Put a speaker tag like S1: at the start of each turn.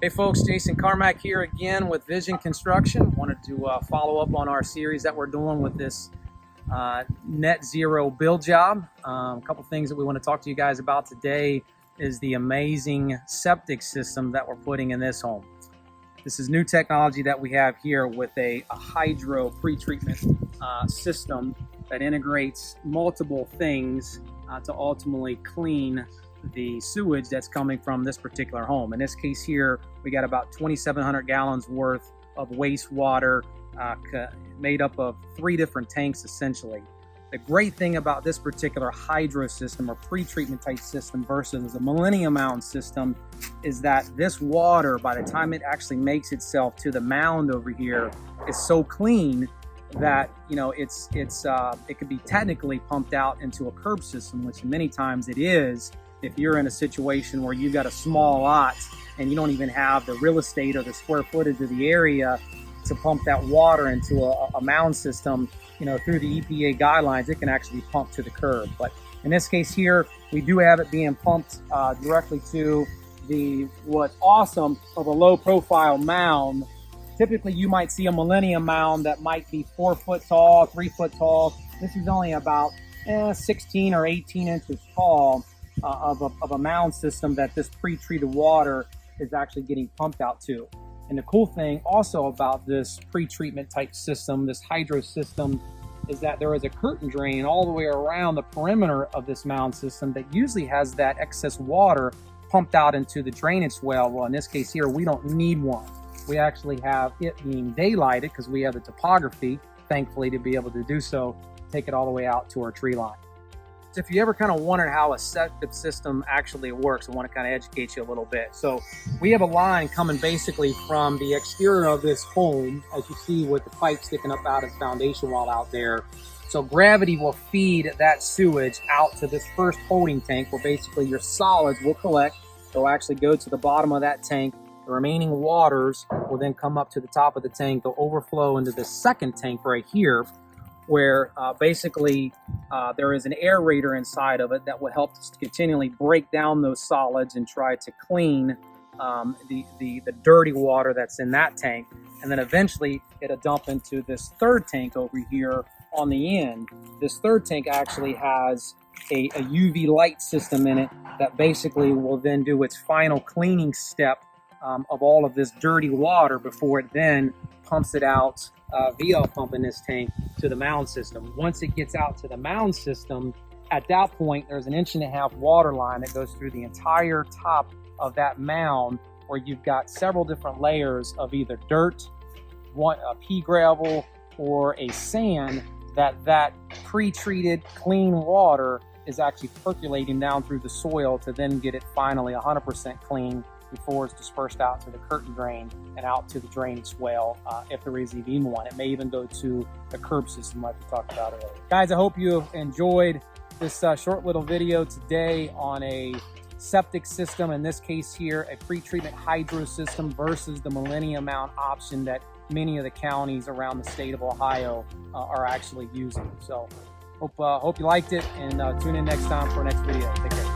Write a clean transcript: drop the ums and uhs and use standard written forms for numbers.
S1: Hey folks, Jason Carmack here again with Vision Construction. Wanted to follow up on our series that we're doing with this NetZero build job. A couple things that we want to talk to you guys about today is the amazing septic system that we're putting in this home. This is new technology that we have here with a hydro pretreatment system that integrates multiple things to ultimately clean the sewage that's coming from this particular home. In this case here, we got about 2,700 gallons worth of wastewater made up of 3 different tanks essentially. The great thing about this particular hydro system or pre-treatment type system versus the millennium mound system is that this water, by the time it actually makes itself to the mound over here, is so clean that it could be technically pumped out into a curb system, which many times it is. If you're in a situation where you've got a small lot and you don't even have the real estate or the square footage of the area to pump that water into a mound system, through the EPA guidelines, it can actually be pumped to the curb. But in this case here, we do have it being pumped directly to what's awesome of a low profile mound. Typically you might see a millennium mound that might be 4 foot tall, 3 foot tall. This is only about 16 or 18 inches tall. Of a mound system that this pre-treated water is actually getting pumped out to. And the cool thing also about this pre-treatment type system, this hydro system, is that there is a curtain drain all the way around the perimeter of this mound system that usually has that excess water pumped out into the drainage well. Well, in this case here, we don't need one. We actually have it being daylighted because we have the topography, thankfully, to be able to do so, take it all the way out to our tree line. If you ever kind of wondered how a septic system actually works, I want to kind of educate you a little bit. So we have a line coming basically from the exterior of this home, as you see with the pipe sticking up out of the foundation wall out there. So gravity will feed that sewage out to this first holding tank where basically your solids will collect. They'll actually go to the bottom of that tank. The remaining waters will then come up to the top of the tank. They'll overflow into the second tank right here, where basically there is an aerator inside of it that will help to continually break down those solids and try to clean the dirty water that's in that tank. And then eventually it'll dump into this third tank over here on the end. This third tank actually has a UV light system in it that basically will then do its final cleaning step of all of this dirty water before it then pumps it out via a pump in this tank to the mound system. Once it gets out to the mound system, at that point there's an 1.5 inch water line that goes through the entire top of that mound, where you've got several different layers of either dirt, a pea gravel, or a sand that pre-treated clean water is actually percolating down through the soil to then get it finally 100% clean before it's dispersed out to the curtain drain and out to the drainage well, if there is even one. It may even go to the curb system like we talked about earlier. Guys, I hope you enjoyed this short little video today on a septic system, in this case here, a pre-treatment hydro system versus the millennium mound option that many of the counties around the state of Ohio are actually using. So hope you liked it, and tune in next time for our next video. Take care.